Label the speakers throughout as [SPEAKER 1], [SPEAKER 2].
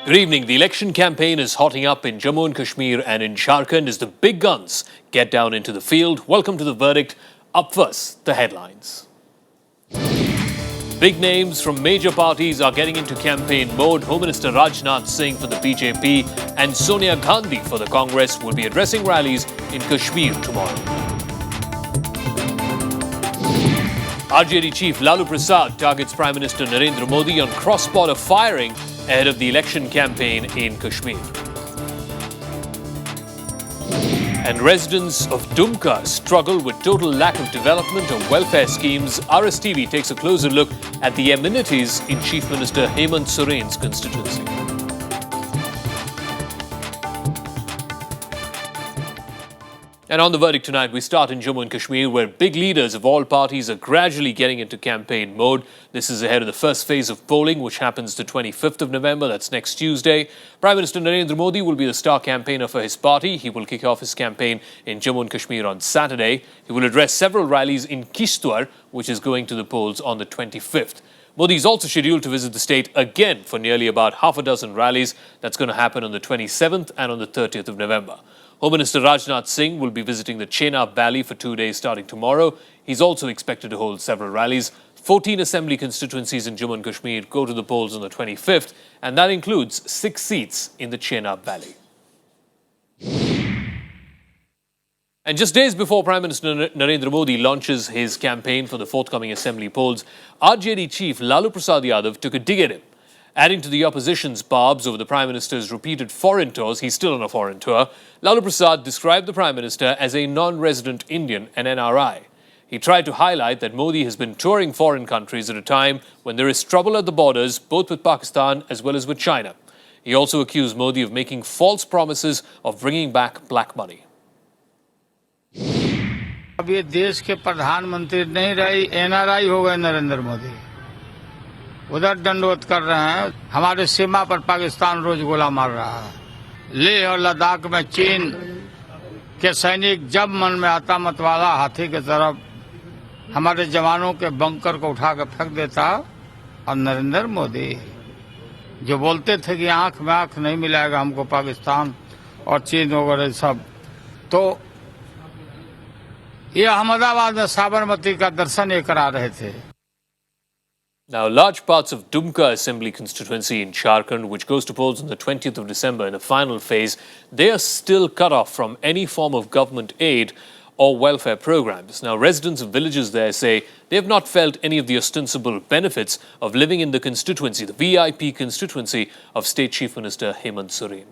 [SPEAKER 1] Good evening. The election campaign is hotting up in Jammu and Kashmir and in Jharkhand as the big guns get down into the field. Welcome to the verdict. Up first, the headlines. Big names from major parties are getting into campaign mode. Home Minister Rajnath Singh for the BJP and Sonia Gandhi for the Congress will be addressing rallies in Kashmir tomorrow. RJD Chief Lalu Prasad targets Prime Minister Narendra Modi on cross-border firing ahead of the election campaign in Kashmir. And residents of Dumka struggle with total lack of development or welfare schemes. RSTV takes a closer look at the amenities in Chief Minister Hemant Soren's constituency. And on the verdict tonight, we start in Jammu and Kashmir, where big leaders of all parties are gradually getting into campaign mode. This is ahead of the first phase of polling, which happens the 25th of November. That's next Tuesday. Prime Minister Narendra Modi will be the star campaigner for his party. He will kick off his campaign in Jammu and Kashmir on Saturday. He will address several rallies in Kishtwar, which is going to the polls on the 25th. Modi is also scheduled to visit the state again for nearly about half a dozen rallies. That's going to happen on the 27th and on the 30th of November. Home Minister Rajnath Singh will be visiting the Chenab Valley for 2 days starting tomorrow. He's also expected to hold several rallies. 14 assembly constituencies in Jammu and Kashmir go to the polls on the 25th, and that includes 6 seats in the Chenab Valley. And just days before Prime Minister Narendra Modi launches his campaign for the forthcoming assembly polls, RJD Chief Lalu Prasad Yadav took a dig at him. Adding to the opposition's barbs over the Prime Minister's repeated foreign tours, he's still on a foreign tour, Lalu Prasad described the Prime Minister as a non-resident Indian, an NRI. He tried to highlight that Modi has been touring foreign countries at a time when there is trouble at the borders, both with Pakistan as well as with China. He also accused Modi of making false promises of bringing back black money.
[SPEAKER 2] अब ये देश के प्रधानमंत्री नहीं रहे, NRI हो गए नरेंद्र मोदी। उधर दंडवत कर रहे हैं। हमारे सीमा पर पाकिस्तान रोज गोला मार रहा है। लेह और लद्दाख में चीन के सैनिक जब मन में आता मतवाला हाथी की तरफ हमारे जवानों के बंकर को उठा कर फेंक देता। और नरेंद्र मोदी जो बोलते थे कि आंख में आंख नहीं मिलाएगा हमको पाकिस्तान और चीन वगैरह सब, तो ये अहमदाबाद में साबरमती का दर्शन ये करा रहे थे।
[SPEAKER 1] Now, large parts of Dumka Assembly constituency in Jharkhand, which goes to polls on the 20th of December in the final phase, they are still cut off from any form of government aid or welfare programs. Now, residents of villages there say they have not felt any of the ostensible benefits of living in the constituency, the VIP constituency of State Chief Minister Hemant Soren.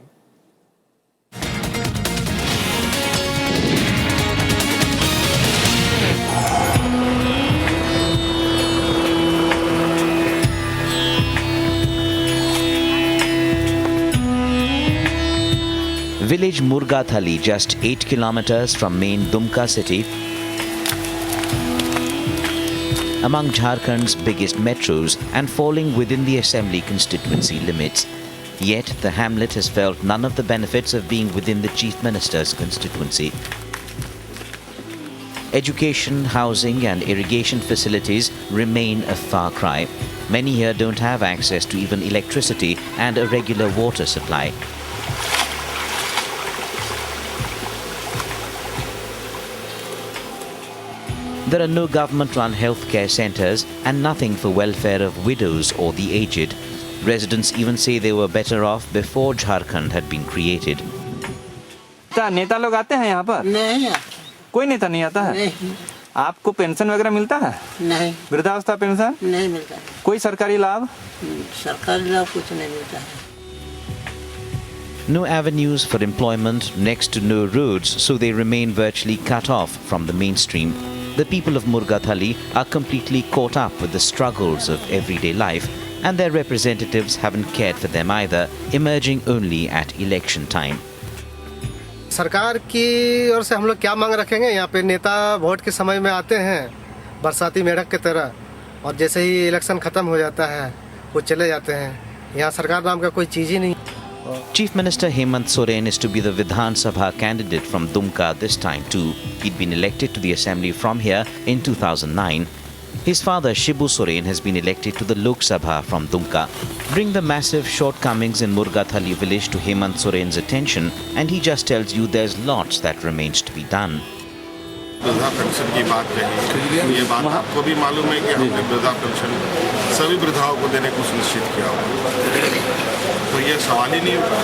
[SPEAKER 3] Village Murgathali, just 8 kilometers from main Dumka city, among Jharkhand's biggest metros and falling within the assembly constituency limits. Yet the hamlet has felt none of the benefits of being within the Chief Minister's constituency. Education, housing and irrigation facilities remain a far cry. Many here don't have access to even electricity and a regular water supply. There are no government-run healthcare centres and nothing for welfare of widows or the aged. Residents even say they were better off before Jharkhand had been created.
[SPEAKER 4] नेता लोग आते हैं यहाँ पर?
[SPEAKER 5] नहीं,
[SPEAKER 4] कोई नेता नहीं आता है?
[SPEAKER 5] नहीं।
[SPEAKER 4] आपको पेंशन वगैरह मिलता है?
[SPEAKER 5] नहीं,
[SPEAKER 4] वृद्धावस्था पेंशन?
[SPEAKER 5] नहीं मिलता।
[SPEAKER 4] कोई सरकारी लाभ?
[SPEAKER 5] सरकारी लाभ कुछ नहीं मिलता है।
[SPEAKER 3] No avenues for employment, next to no roads, so they remain virtually cut off from the mainstream. The people of Murgathali are completely caught up with the struggles of everyday life, and their representatives haven't cared for them either, emerging only at election time.
[SPEAKER 6] सरकार की ओर से हम लोग क्या मांग रखेंगे? यहाँ पे नेता वोट के समय में आते हैं बरसाती मेढक की तरह, और जैसे ही इलेक्शन खत्म हो जाता है वो चले जाते हैं। यहाँ सरकार नाम का कोई चीज़ ही नहीं।
[SPEAKER 3] Chief Minister Hemant Soren is to be the Vidhan Sabha candidate from Dumka this time too. He'd been elected to the assembly from here in 2009. His father, Shibu Soren, has been elected to the Lok Sabha from Dumka. Bring the massive shortcomings in Murgathali village to Hemant Soren's attention, and he just tells you there's lots that remains to be done.
[SPEAKER 7] वृद्धा pension की बात कही, ये बात आपको भी मालूम है कि हमने वृद्धा पेंशन सभी वृद्धाओं को देने को सुनिश्चित किया हुआ, तो ये सवाल ही नहीं होता।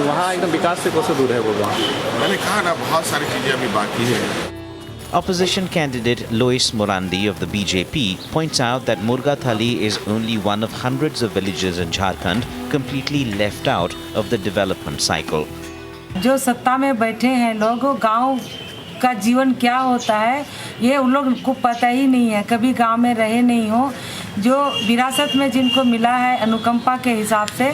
[SPEAKER 4] वहाँ एकदम विकास से कोसों दूर है वो गाँव।
[SPEAKER 7] मैंने कहा ना, बहुत सारी चीजें अभी बाकी है।
[SPEAKER 3] Opposition candidate Lois Morandi of the BJP points out that Murgathali is only one of hundreds of villages in Jharkhand completely left out of the development cycle.
[SPEAKER 8] जो सत्ता में बैठे हैं लोग, गांव का जीवन क्या होता है ये उन लोगों को पता ही नहीं है, कभी गांव में रहे नहीं हो। जो विरासत में जिनको मिला है अनुकंपा के हिसाब से,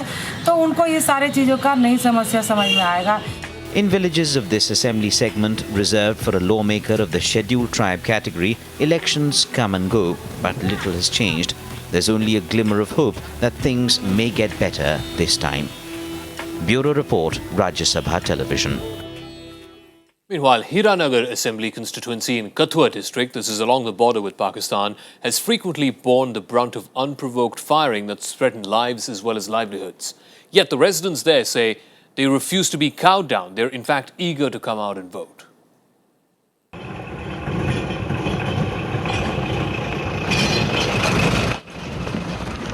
[SPEAKER 8] तो उनको ये सारे चीज़ों का नई समस्या समझ में आएगा।
[SPEAKER 3] In villages of this assembly segment reserved for a lawmaker of the scheduled tribe category, elections come and go, but little has changed. There's only a glimmer of hope that things may get better this time. Bureau Report, Rajya Sabha Television.
[SPEAKER 1] Meanwhile, Hiranagar Assembly constituency in Kathua district, this is along the border with Pakistan, has frequently borne the brunt of unprovoked firing that's threatened lives as well as livelihoods. Yet the residents there say they refuse to be cowed down. They're in fact eager to come out and vote.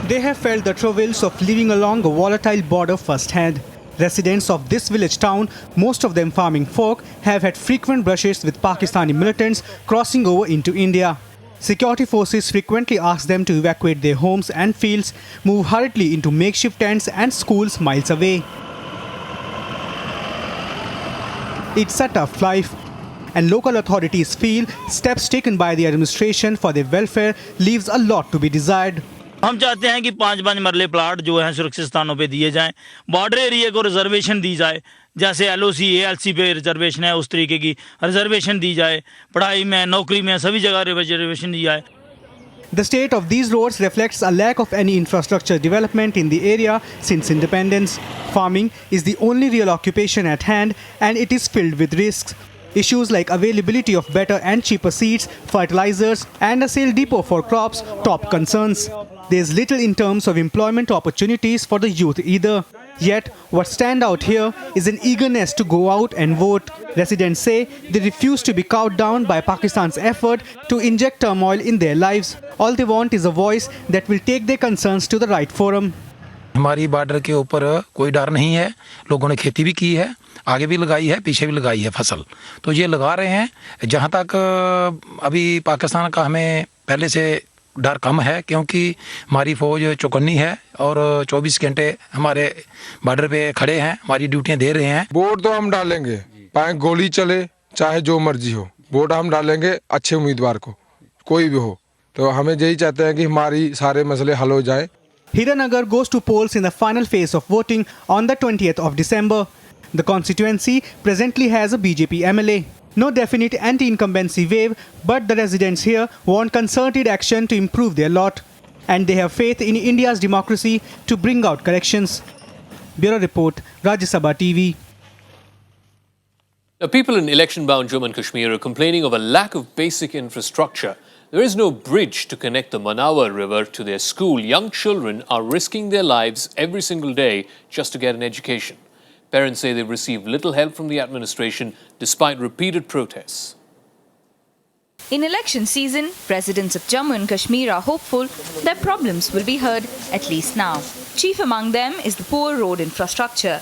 [SPEAKER 9] They have felt the travails of living along a volatile border firsthand. Residents of this village town, most of them farming folk, have had frequent brushes with Pakistani militants crossing over into India. Security forces frequently ask them to evacuate their homes and fields, move hurriedly into makeshift tents and schools miles away. It's a tough life, and local authorities feel steps taken by the administration for their welfare leaves a lot to be desired.
[SPEAKER 10] हम चाहते हैं कि 5-5 मरले plot जो हैं सुरक्षित स्थानों पे दिए जाएं, बॉर्डर एरिया को रिजर्वेशन दी जाए, जैसे एलओसी एएलसी पे रिजर्वेशन है उस तरीके की रिजर्वेशन दी जाए, पढ़ाई में नौकरी में सभी जगह रिजर्वेशन दी जाए.
[SPEAKER 9] The state of these roads reflects a lack of any infrastructure development in the area since independence. Farming is the only real occupation at hand, and it is filled with risks. Issues like availability of better and cheaper seeds, fertilizers, and a sale depot for crops top concerns. There's little in terms of employment opportunities for the youth either. Yet, what stand out here is an eagerness to go out and vote. Residents say they refuse to be cowed down by Pakistan's effort to inject turmoil in their lives. All they want is a voice that will take their concerns to the right forum.
[SPEAKER 11] हमारी border के ऊपर कोई डर नहीं है, लोगों ने खेती भी की है, आगे भी लगाई है, पीछे भी लगाई है फसल, तो ये लगा रहे हैं. जहाँ तक अभी पाकिस्तान का हमें पहले से डर कम है, क्योंकि हमारी फौज चौकन्नी है और 24 घंटे हमारे बॉर्डर पे खड़े हैं, हमारी ड्यूटियां दे रहे हैं.
[SPEAKER 12] वोट तो हम डालेंगे, चाहे गोली चले चाहे जो मर्जी हो, वोट हम डालेंगे अच्छे उम्मीदवार को, कोई भी हो. तो हमें यही चाहते हैं कि हमारी सारे मसले हल हो जाए.
[SPEAKER 9] Hiranagar goes to polls in the final phase of voting on the 20th of December. The constituency presently has a BJP MLA. No definite anti-incumbency wave, but the residents here want concerted action to improve their lot. And they have faith in India's democracy to bring out corrections. Bureau Report, Rajya Sabha TV.
[SPEAKER 1] Now, people in election-bound Jammu and Kashmir are complaining of a lack of basic infrastructure. There is no bridge to connect the Manawa River to their school. Young children are risking their lives every single day just to get an education. Parents say they've received little help from the administration despite repeated protests.
[SPEAKER 13] In election season, residents of Jammu and Kashmir are hopeful their problems will be heard, at least now. Chief among them is the poor road infrastructure.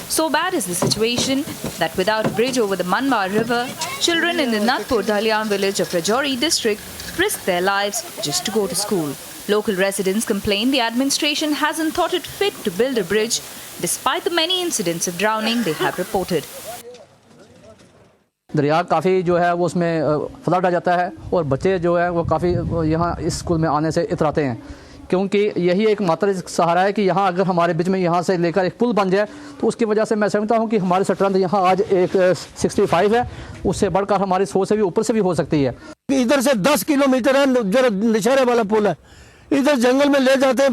[SPEAKER 13] So bad is the situation that without a bridge over the Manwa River, children in the Natpur Dhalyan village of Rajouri district risk their lives just to go to school. Local residents complain the administration hasn't thought it fit to build a bridge, despite the many incidents of drowning they have reported.
[SPEAKER 14] दरिया काफ़ी जो है वो उसमें flood आ जाता है और बच्चे जो है वो काफ़ी यहाँ इस स्कूल में आने से इतराते हैं, क्योंकि यही एक मात्र सहारा है कि यहाँ अगर हमारे बीच में यहाँ से लेकर एक पुल बन जाए तो उसकी वजह से मैं समझता हूँ कि हमारी स्ट्रेंथ यहाँ आज एक 65 है, उससे बढ़कर हमारी 100 से भी ऊपर से भी हो सकती है.
[SPEAKER 15] इधर से 10 किलोमीटर है जो नशहरे वाला पुल है, इधर जंगल में ले जाते हैं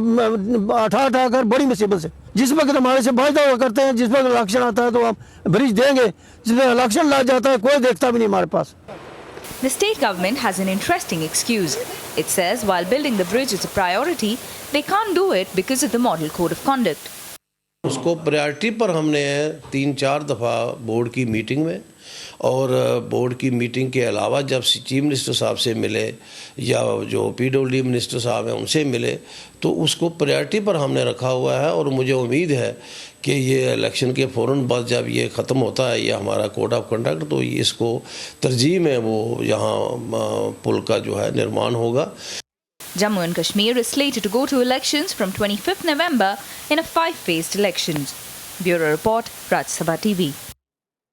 [SPEAKER 15] उठा कर बड़ी मुसीबत से. जिस वक्त हमारे से वायदा हुआ करते हैं, जिस वक्त इलेक्शन आता है तो हम ब्रिज देंगे, जिस वक्त इलेक्शन लग जाता है कोई देखता भी नहीं हमारे पास.
[SPEAKER 13] The state government has an interesting excuse. It says while building the bridge is a priority, they can't do it because of the model code of conduct.
[SPEAKER 16] उसको प्रायोरिटी पर हमने 3-4 दफ़ा बोर्ड की मीटिंग में और बोर्ड की meeting के अलावा जब चीफ मिनिस्टर साहब से मिले या जो पीडब्ल्यूडी मिनिस्टर साहब हैं उनसे मिले तो उसको प्रायोरिटी पर हमने रखा हुआ है और मुझे उम्मीद है कि ये इलेक्शन के फ़ौरन बाद जब ये ख़त्म होता है ये हमारा कोड ऑफ कंडक्ट तो इसको तरजीह में वो यहाँ पुल का जो है निर्माण होगा.
[SPEAKER 13] Jammu and Kashmir is slated to go to elections from 25th November in a 5-phased elections. Bureau Report, Rajya TV.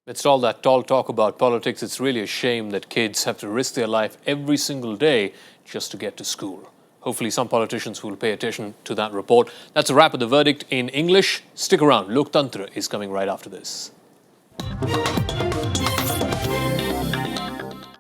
[SPEAKER 1] Amidst all that tall talk about politics, it's really a shame that kids have to risk their life every single day just to get to school. Hopefully some politicians will pay attention to that report. That's a wrap of the verdict in English. Stick around. Loktantra is coming right after this.